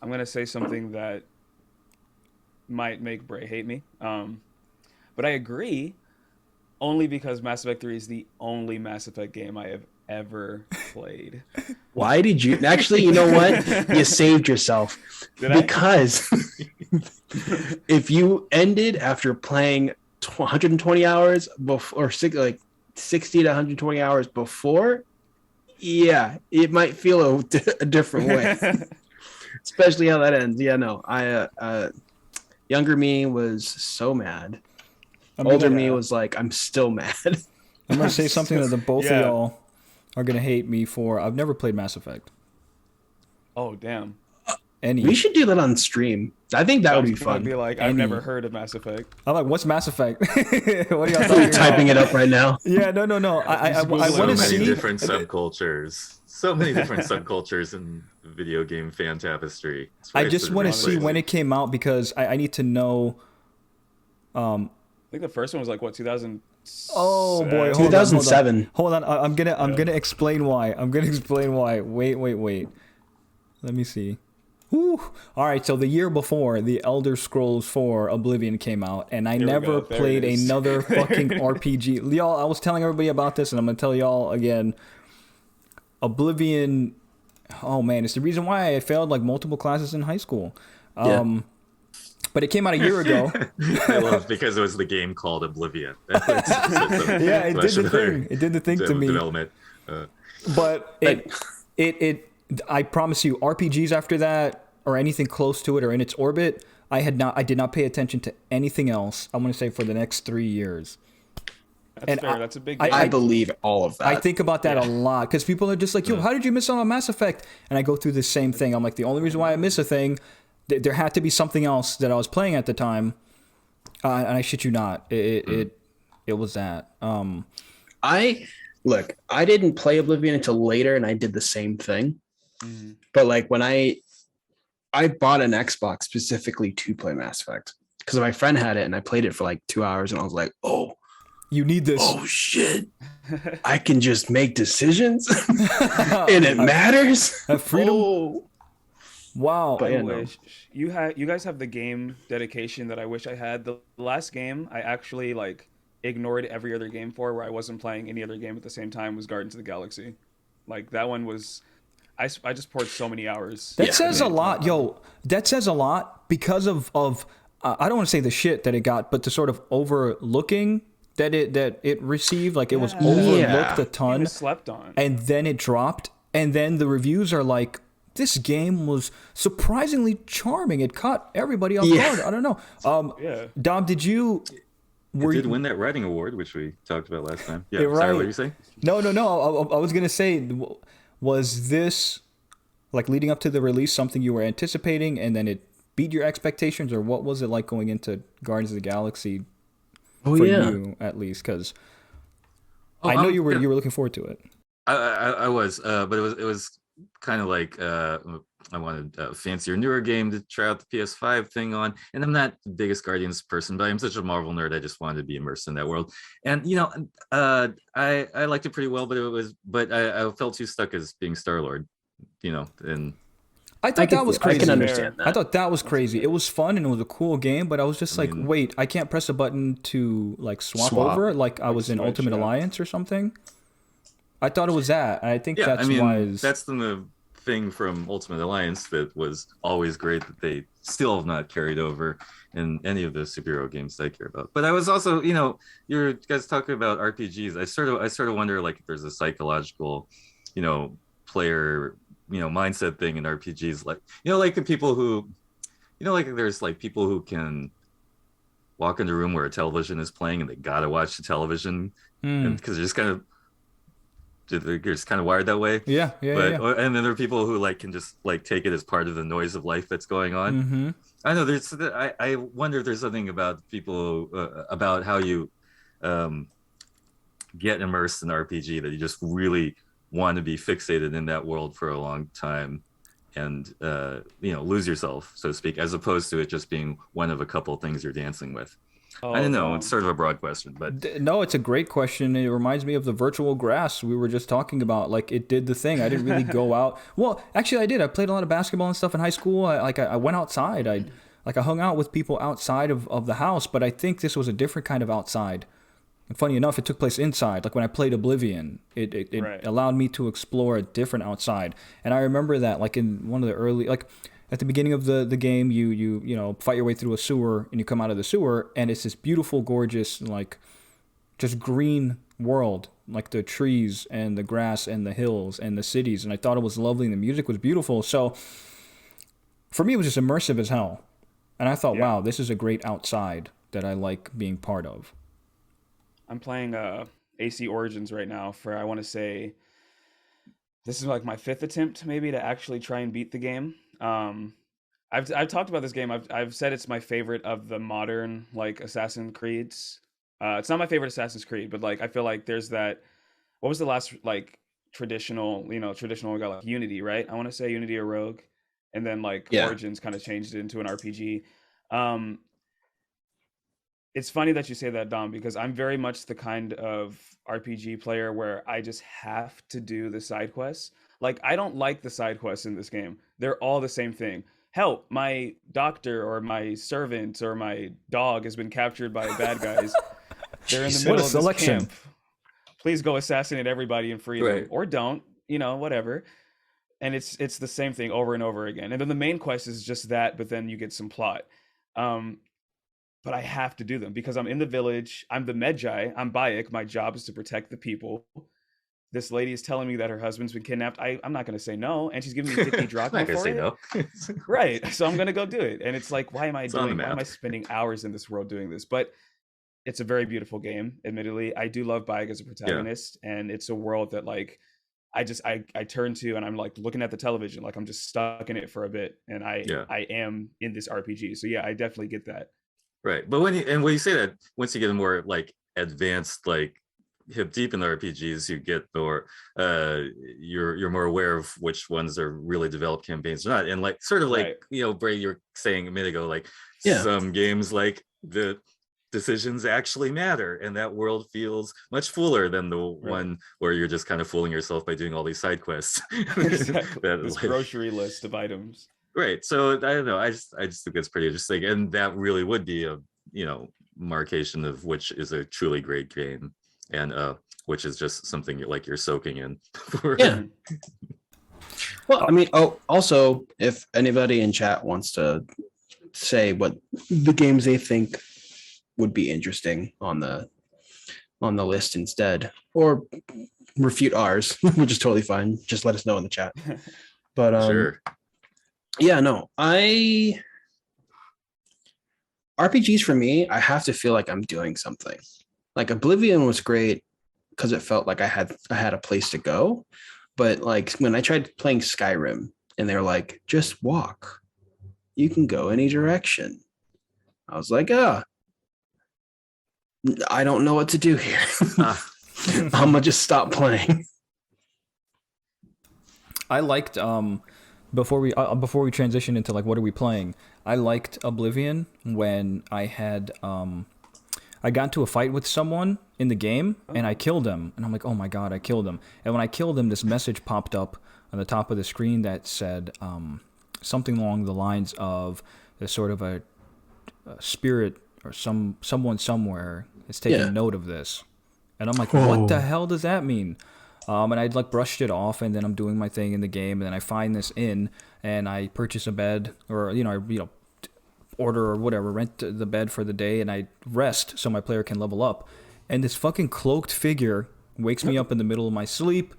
I'm gonna say something that might make Bray hate me, but I agree. Only because Mass Effect 3 is the only Mass Effect game I have ever played. Why did you actually? You know what? You saved yourself because if you ended after playing 120 hours before, or 60 to 120 hours before, yeah, it might feel a different way. Especially how that ends. Yeah, no, younger me was so mad. Older me was like, I'm still mad. I'm gonna say something that the both of y'all are gonna hate me for. I've never played Mass Effect. Oh damn! We should do that on stream. I think that would be fun. Be like, I've never heard of Mass Effect. I'm like, what's Mass Effect? What are y'all talking typing it up right now? Yeah, no. I want to see different subcultures. So many different subcultures in video game fan tapestry. I just want to see when it came out because I need to know. I think the first one was like what 2000. Oh boy, 2007. Hold on. I'm gonna explain why. Wait. Let me see. Whew. All right, so the year before, The Elder Scrolls 4 Oblivion came out, and I never played another fucking RPG. Y'all, I was telling everybody about this, and I'm going to tell y'all again. Oblivion, oh man, it's the reason why I failed like multiple classes in high school. But it came out a year ago. Because it was the game called Oblivion. Yeah, it did the thing. It did the thing to me. Development. But it I promise you, RPGs after that, or anything close to it, or in its orbit, I did not pay attention to anything else. I'm going to say for the next 3 years. That's fair. That's a big deal. I believe all of that. I think about that a lot because people are just like, yo, how did you miss out on Mass Effect? And I go through the same thing. I'm like, the only reason why I miss a thing, there had to be something else that I was playing at the time. And I shit you not. It was that. I didn't play Oblivion until later, and I did the same thing. Mm-hmm. But like when I bought an Xbox specifically to play Mass Effect because my friend had it, and I played it for like 2 hours, and I was like, oh, you need this. Oh shit! I can just make decisions, and it matters. Freedom. Oh. Wow! But I wish you guys have the game dedication that I wish I had. The last game I actually like ignored every other game for, where I wasn't playing any other game at the same time, was Guardians of the Galaxy. Like that one was. I just poured so many hours. That says a lot, yo. That says a lot because of I don't want to say the shit that it got, but the sort of overlooking that it received. Like it was overlooked a ton, slept on, and then it dropped, and then the reviews are like, this game was surprisingly charming. It caught everybody off guard. I don't know. Dom, did you? It did win that writing award, which we talked about last time. Yeah, right. Sorry, what were you saying? No. I was gonna say. Was this, like, leading up to the release, something you were anticipating, and then it beat your expectations, or what was it like going into Guardians of the Galaxy for you, at least? Because I know you were looking forward to it. I was, but it was kind of like I wanted a fancier, newer game to try out the PS5 thing on, and I'm not the biggest Guardians person, but I'm such a Marvel nerd. I just wanted to be immersed in that world, and I liked it pretty well, but I felt too stuck as being Star-Lord, and I thought that was crazy. I can understand that. I thought that was crazy. It was fun and it was a cool game, but I was just wait, I can't press a button to like swap over, like I was in Ultimate Alliance or something. I thought it was that, and I think that's why. That's the thing from Ultimate Alliance that was always great that they still have not carried over in any of the superhero games that I care about. But I was also, you guys talking about RPGs. I sort of wonder like if there's a psychological, player, mindset thing in RPGs, like like the people who, like there's like people who can walk in a room where a television is playing and they gotta watch the television because they're just kind of wired that way. Yeah. And then there are people who like can just like take it as part of the noise of life that's going on. Mm-hmm. I know I wonder if there's something about people about how you get immersed in RPG that you just really want to be fixated in that world for a long time and lose yourself, so to speak, as opposed to it just being one of a couple things you're dancing with. I don't know. It's sort of a broad question, but no, it's a great question. It reminds me of the virtual grass we were just talking about. Like it did the thing. I didn't really go out. Well, actually, I did. I played a lot of basketball and stuff in high school. I went outside. I hung out with people outside of the house. But I think this was a different kind of outside. And funny enough, it took place inside. Like when I played Oblivion, it allowed me to explore a different outside. And I remember that like in one of the early at the beginning of the game, you know, fight your way through a sewer and you come out of the sewer, and it's this beautiful, gorgeous, like just green world, like the trees and the grass and the hills and the cities. And I thought it was lovely and the music was beautiful. So for me, it was just immersive as hell. And I thought, wow, this is a great outside that I like being part of. I'm playing AC Origins right now for, I want to say, this is like my 5th attempt maybe to actually try and beat the game. I've talked about this game. I've said it's my favorite of the modern like Assassin's Creeds. It's not my favorite Assassin's Creed, but like I feel like there's that. What was the last like traditional we got like Unity, right? I want to say Unity or Rogue, and then like Origins kind of changed it into an RPG. It's funny that you say that, Dom, because I'm very much the kind of RPG player where I just have to do the side quests. Like, I don't like the side quests in this game. They're all the same thing. Help, my doctor or my servant or my dog has been captured by bad guys. They're in the middle of this camp. Please go assassinate everybody and free them. Or don't, you know, whatever. And it's the same thing over and over again. And then the main quest is just that, but then you get some plot. But I have to do them because I'm in the village. I'm the Medjay. I'm Bayek. My job is to protect the people. This lady is telling me that her husband's been kidnapped. I'm not going to say no. And she's giving me 50 drachma for it. No. Right. So I'm going to go do it. And it's like, why am I spending hours in this world doing this? But it's a very beautiful game. Admittedly, I do love Bayek as a protagonist. And it's a world that like, I turn to and I'm like looking at the television. Like I'm just stuck in it for a bit. And I am in this RPG. So yeah, I definitely get that. Right, but when you say that, once you get more like advanced, like hip deep in the RPGs, you get more you're more aware of which ones are really developed campaigns or not, and like sort of like you know, Bray, you were saying a minute ago, like some games like the decisions actually matter, and that world feels much fuller than the one where you're just kind of fooling yourself by doing all these side quests. This like, grocery list of items. Right. So I don't know. I just think it's pretty interesting, and that really would be a marcation of which is a truly great game, and which is just something you're soaking in. Well, I mean, also, if anybody in chat wants to say what the games they think would be interesting on the list instead, or refute ours, which is totally fine. Just let us know in the chat. But sure. Yeah, no, RPGs for me, I have to feel like I'm doing something. Like Oblivion was great because it felt like I had a place to go. But like when I tried playing Skyrim and they're like, just walk, you can go any direction. I was like, I don't know what to do here. I'm gonna just stop playing. I liked before we transition into like what are we playing, I liked Oblivion when I had I got into a fight with someone in the game and I killed him, and I'm like, oh my god, I killed him. And when I killed him, this message popped up on the top of the screen that said something along the lines of there's sort of a spirit or someone somewhere is taking note of this. And I'm like, what the hell does that mean? And I'd like brushed it off, and then I'm doing my thing in the game, and then I find this inn, and I purchase a bed, or order or whatever, rent the bed for the day, and I rest so my player can level up. And this fucking cloaked figure wakes me up in the middle of my sleep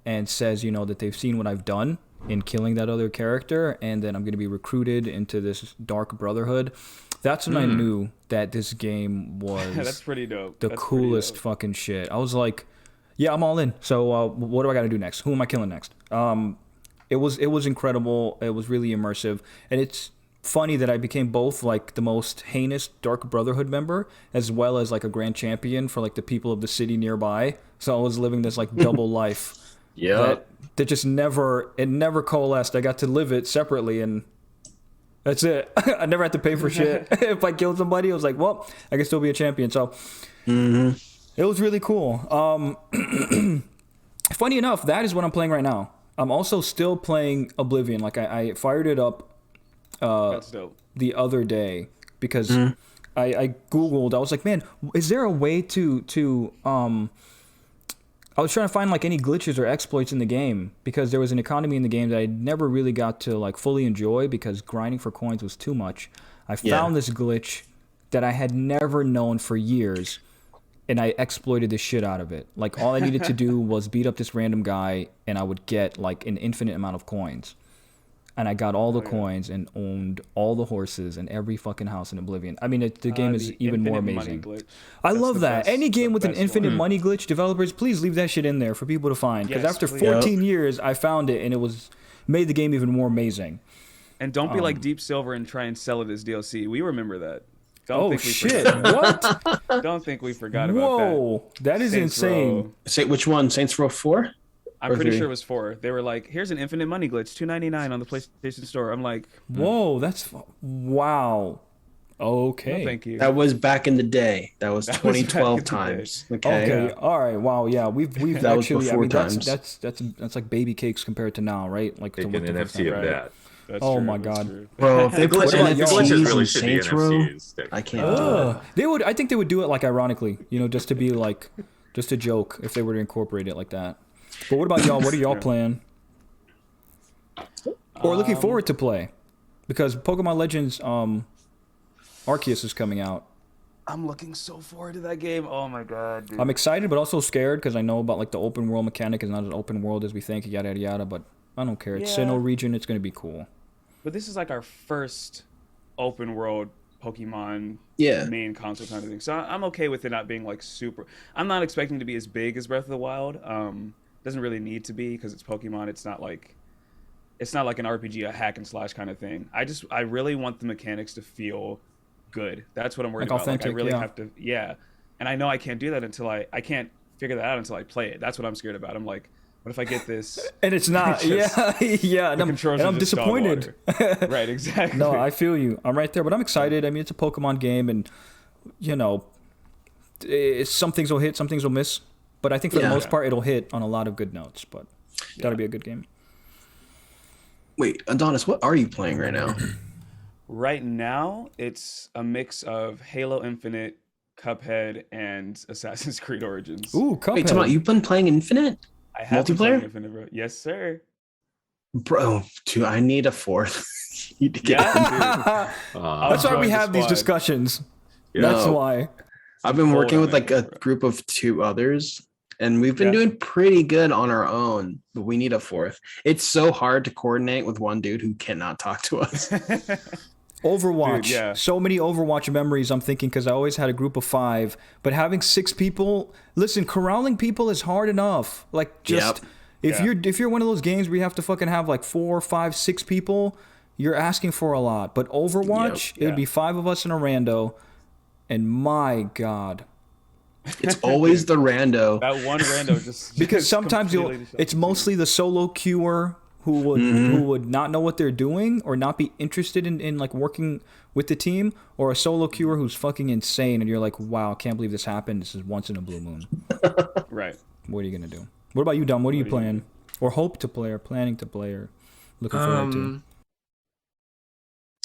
and says, that they've seen what I've done in killing that other character, and then I'm going to be recruited into this dark brotherhood. That's when I knew that this game was that's pretty dope. The coolest fucking shit. I was like, yeah, I'm all in. So what do I got to do next? Who am I killing next? It was incredible. It was really immersive. And it's funny that I became both like the most heinous Dark Brotherhood member as well as like a grand champion for like the people of the city nearby. So I was living this like double life. Yeah. That just never coalesced. I got to live it separately, and that's it. I never had to pay for shit. If I killed somebody, I was like, well, I can still be a champion. So it was really cool. Funny enough, that is what I'm playing right now. I'm also still playing Oblivion. Like I fired it up that's dope. The other day because I Googled. I was like, man, is there a way to I was trying to find like any glitches or exploits in the game because there was an economy in the game that I never really got to like fully enjoy because grinding for coins was too much. I found this glitch that I had never known for years, and I exploited the shit out of it. Like all I needed to do was beat up this random guy, and I would get like an infinite amount of coins. And I got all the coins and owned all the horses and every fucking house in Oblivion. I mean, the game is even more amazing. I love that. Any game with an infinite money glitch, developers, please leave that shit in there for people to find. Because after 14 years, I found it, and it made the game even more amazing. And don't be like Deep Silver and try and sell it as DLC. We remember that. Don't what? Don't think we forgot about that. Whoa, that is Saints insane. Row. Say which one? Saints Row 4? I'm pretty sure it was 4. They were like, here's an infinite money glitch, $2.99 on the PlayStation Store. I'm like, whoa, wow. Okay. No, thank you. That was back in the day. That was 2012 times. Okay. All right. Wow. Yeah. We've that actually. was before times. That's like baby cakes compared to now, right? Like Take an NFT of that. That's oh true, my that's god, true. Bro! If they put glitches really NFTs in should be Saints Row, NFTs. I can't do it. they would. I think they would do it like ironically, just to be like, just a joke if they were to incorporate it like that. But what about y'all? What are y'all playing? Or looking forward to play? Because Pokemon Legends Arceus is coming out. I'm looking so forward to that game. Oh my god, dude. I'm excited, but also scared because I know about like the open world mechanic is not as open world as we think. Yada yada yada. But I don't care. It's Sinnoh region. It's gonna be cool. But this is like our first open world Pokemon main console kind of thing. So I'm okay with it not being like super. I'm not expecting to be as big as Breath of the Wild. Doesn't really need to be because it's Pokemon. It's not like an RPG, a hack and slash kind of thing. I really want the mechanics to feel good. That's what I'm worried about. Authentic, I really have to, And I know I can't do that until I can't figure that out until I play it. That's what I'm scared about. I'm like, what if I get this and it's not? And I'm disappointed. Right, exactly. No, I feel you. I'm right there, but I'm excited. I mean, it's a Pokemon game, and some things will hit, some things will miss. But I think for the most part, it'll hit on a lot of good notes. But that'll be a good game. Wait, Adonis, what are you playing right now? Right now, it's a mix of Halo Infinite, Cuphead, and Assassin's Creed Origins. Ooh, Cuphead. Wait, come on, you've been playing Infinite? I have been multiplayer? playing Infinite, bro. Yes, sir. Bro, dude, I need a fourth. You need to get That's why we have these discussions. That's why. I've been working with like a group of 2 others, and we've been doing pretty good on our own, but we need a fourth. It's so hard to coordinate with one dude who cannot talk to us. Overwatch. Dude, so many Overwatch memories, I'm thinking, because I always had a group of 5. But having 6 people, listen, corralling people is hard enough. Like, just if you're one of those games where you have to fucking have like 4, 5, 6 people, you're asking for a lot. But Overwatch, it would be 5 of us in a rando, and my god. It's always the rando. That one rando just because sometimes it's mostly the solo queuer who would not know what they're doing or not be interested in like working with the team, or a solo queuer who's fucking insane and you're like, wow, I can't believe this happened. This is once in a blue moon. Right. What are you gonna do? What about you, Dom? What are you playing? Or hope to play, or planning to play, or looking forward to?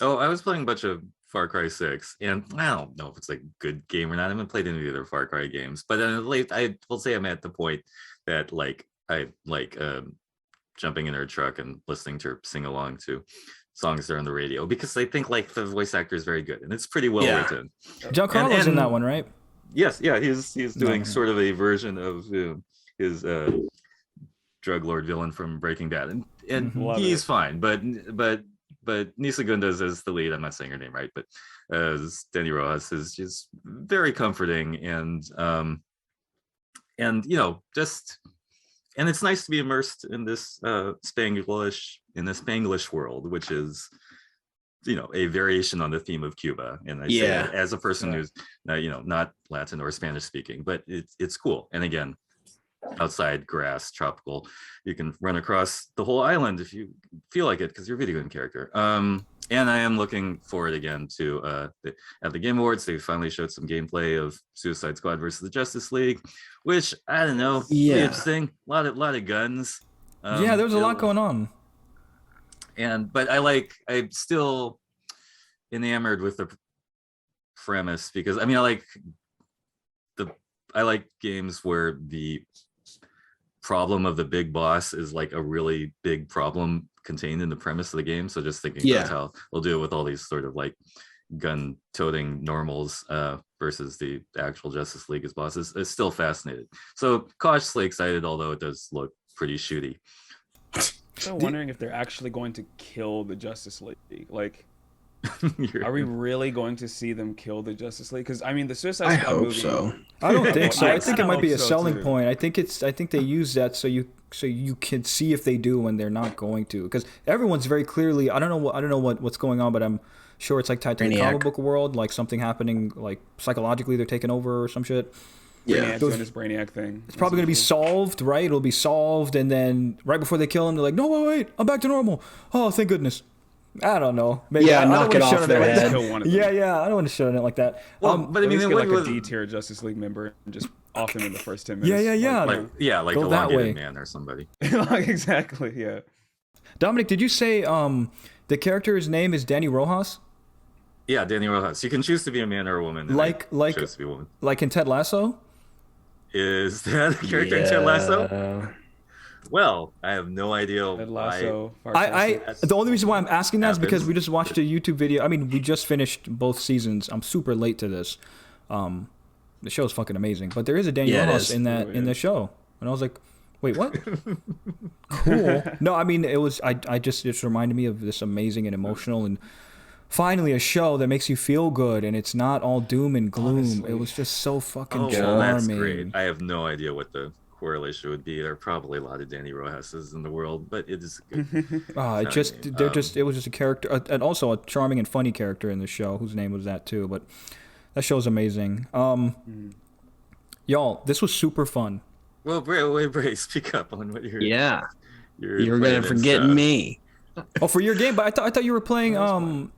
Oh, I was playing a bunch of Far Cry 6, and I don't know if it's like a good game or not. I haven't played any of the other Far Cry games, but I will say I'm at the point that like I like jumping in her truck and listening to her sing along to songs that are on the radio, because I think like the voice actor is very good and it's pretty well written. Giancarlo's in that one, right? Yes, he's doing sort of a version of his drug lord villain from Breaking Bad, and he's fine, but Nisa Gundas is the lead. I'm not saying her name right, but as Danny Rojas is just very comforting, and and it's nice to be immersed in this Spanglish world, which is a variation on the theme of Cuba. And I say that as a person who's not Latin or Spanish speaking, but it's cool. And again, outside, grass, tropical, you can run across the whole island if you feel like it, because you're a video game character. And I am looking forward again to at the Game Awards, they finally showed some gameplay of Suicide Squad versus the Justice League, which I don't know, pretty interesting. A lot of guns. There was a lot going on. But I'm still enamored with the premise, because I mean I like games where problem of the big boss is like a really big problem contained in the premise of the game. So just thinking Yeah. that's how they'll do it with all these sort of like gun-toting normals versus the actual Justice League as bosses is still fascinating. So cautiously excited, although it does look pretty shooty. So wondering if they're actually going to kill the Justice League. Like, You're- are we really going to see them kill the Justice League? Because I mean, the Suicide I Squad hope movie. so. I don't think so. I I think it kinda might be a hope so, selling too. point. I think they use that so you can see if they do when they're not going to. Because everyone's very clearly. I don't know what's going on, but I'm sure it's like tied to the Brainiac. comic book world, like something happening, like psychologically they're taking over or some shit. Yeah. Brainiac doing his Brainiac thing. It's probably going to be solved, right? It'll be solved, and then right before they kill him, they're like, "No, wait, I'm back to normal." Oh, thank goodness. I don't know. Maybe Yeah, I don't knock wanna it shut off on their like head. that. Kill one of them. Yeah, I don't want to shut on it like that. well, but I At mean, least it get would like a with- D-tier Justice League member and just off them in the first 10 minutes. Yeah. like Go that elongated way. man or somebody. Like, exactly, yeah. Dominic, did you say the character's name is Danny Rojas? Yeah, Danny Rojas. You can choose to be a man or a woman. and Like- I like- chose to be a woman. Like in Ted Lasso? Is that a character in Ted Lasso? Well, I have no idea Ted why. Lasso. I the only reason why I'm asking that is because happens. we just watched a YouTube video. I mean, we just finished both seasons. I'm super late to this. The show's fucking amazing, but there is a Danny Yeah, it Rojas is. in that Oh, in yeah. the show, and I was like, wait, what? Cool. No, I mean, it was. I just reminded me of this amazing and emotional and finally a show that makes you feel good and it's not all doom and gloom. Honestly. It was just so fucking Oh, charming. well, that's great. I have no idea what the correlation would be. There are probably a lot of Danny Rojases in the world, but it is good. It just Sounding, they're just it was just a character and also a charming and funny character in the show whose name was that too. But that show's amazing. Y'all, this was super fun. Well, Bray, speak up on what you're. Yeah. You're You're playing gonna and forget stuff. me. Oh, for your game, but I thought you were playing. No.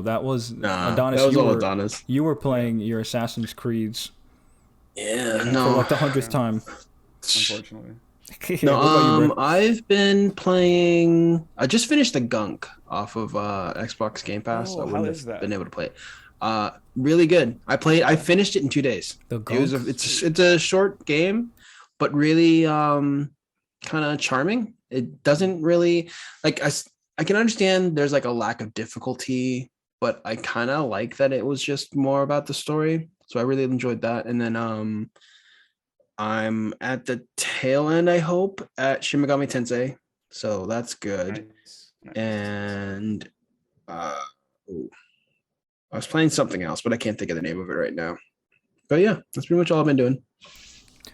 That was Nah, Adonis. that was you all were, Adonis. You were playing your Assassin's Creeds Yeah, for no. like the 100th time. Unfortunately. What No, about you, Bray? I've been playing. I just finished the Gunk off of Xbox Game Pass. Oh, I how wouldn't is have that? been able to play it. Really good. I finished it in 2 days. The It was Gunk? it's a short game, but really kind of charming. It doesn't really like I can understand there's like a lack of difficulty, but I kind of like that it was just more about the story. So I really enjoyed that. And then I'm at the tail end, I hope, at Shin Megami Tensei. So that's good. Nice. And ooh, I was playing something else, but I can't think of the name of it right now. But yeah, that's pretty much all I've been doing.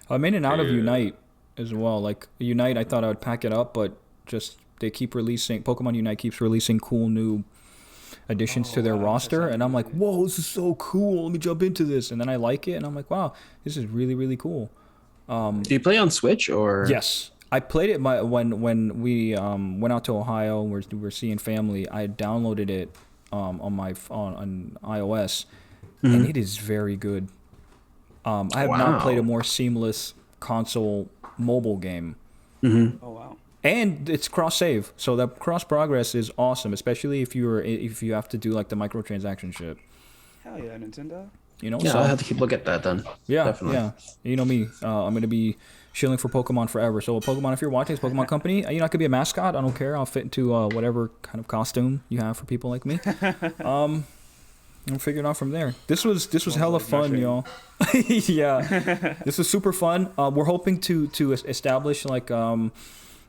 I'm in and out of Yeah. Unite as well. Like Unite, I thought I would pack it up, but just they keep releasing. Pokemon Unite keeps releasing cool new additions to their wow, that roster, sounds and I'm like, amazing. whoa, this is so cool. Let me jump into this, and then I like it, and I'm like, wow, this is really really cool. Do you play on Switch or? Yes, I played it when we went out to Ohio. We're seeing family. I downloaded it on my phone on iOS, and it is very good. I have not played a Wow. more seamless console mobile game. Oh, wow. And it's cross save, so that cross progress is awesome, especially if you have to do like the microtransaction shit. Hell yeah, Nintendo. You know, Yeah, so I'll have to keep a look at that then. yeah, definitely. yeah. You know me, I'm gonna be shilling for Pokemon forever. So Pokemon, if you're watching, it's Pokemon Company. You know, I could be a mascot. I don't care. I'll fit into whatever kind of costume you have for people like me. I'm figuring out from there. This was hella fun, y'all. Yeah, this was super fun. We're hoping to establish like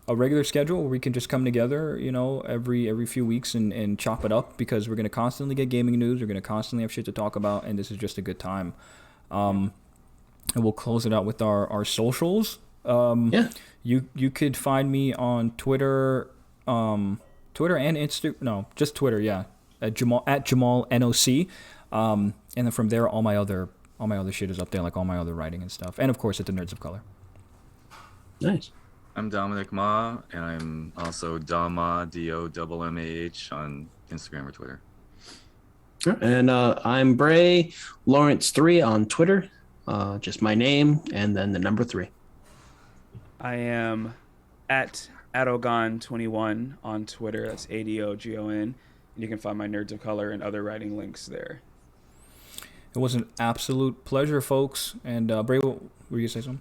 a regular schedule where we can just come together, you know, every few weeks and chop it up, because we're gonna constantly get gaming news. We're gonna constantly have shit to talk about, and this is just a good time. And we'll close it out with our socials. Yeah. You could find me on Twitter, Twitter and Instagram. No, just Twitter. Yeah, at Jamal NOC. And then from there, all my other shit is up there, like all my other writing and stuff, and of course at the Nerds of Color. Nice. I'm Dominic Ma, and I'm also Dama DOMMAH on Instagram or Twitter. And I'm Bray Lawrence 3 on Twitter. Just my name and then the number 3. I am at Adogon21 on Twitter. That's ADOGON. And you can find my Nerds of Color and other writing links there. It was an absolute pleasure, folks. And Bray, were you gonna say something?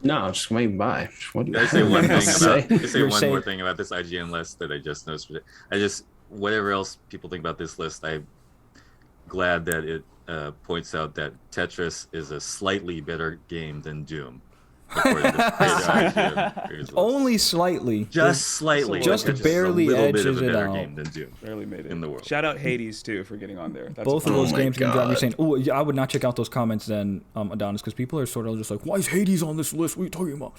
No, just wait by. What Did I say one thing say? about? I say You're one saying- more thing about this IGN list that I just noticed. I just whatever else people think about this list, I'm glad that it points out that Tetris is a slightly better game than Doom. According to IGN list. Only slightly. Just slightly, Just like, barely a little bit edges of a it better out. game than Doom Barely made it in the world. Shout out Hades too for getting on there. That's Both a of fun those one. games can drive me God. saying, "Oh, yeah, I would not check out those comments then, Adonis," because people are sort of just like, "Why is Hades on this list? What are you talking about?"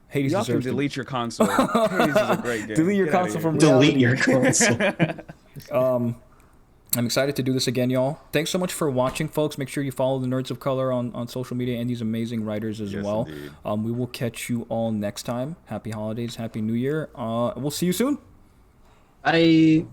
Hades Y'all can deserves to delete your console. Hades is a great game. delete your Get outta console here. from Delete reality. your console. I'm excited to do this again, y'all. Thanks so much for watching, folks. Make sure you follow the Nerds of Color on social media and these amazing writers as Yes, well. indeed. We will catch you all next time. Happy holidays, happy New Year. We'll see you soon. I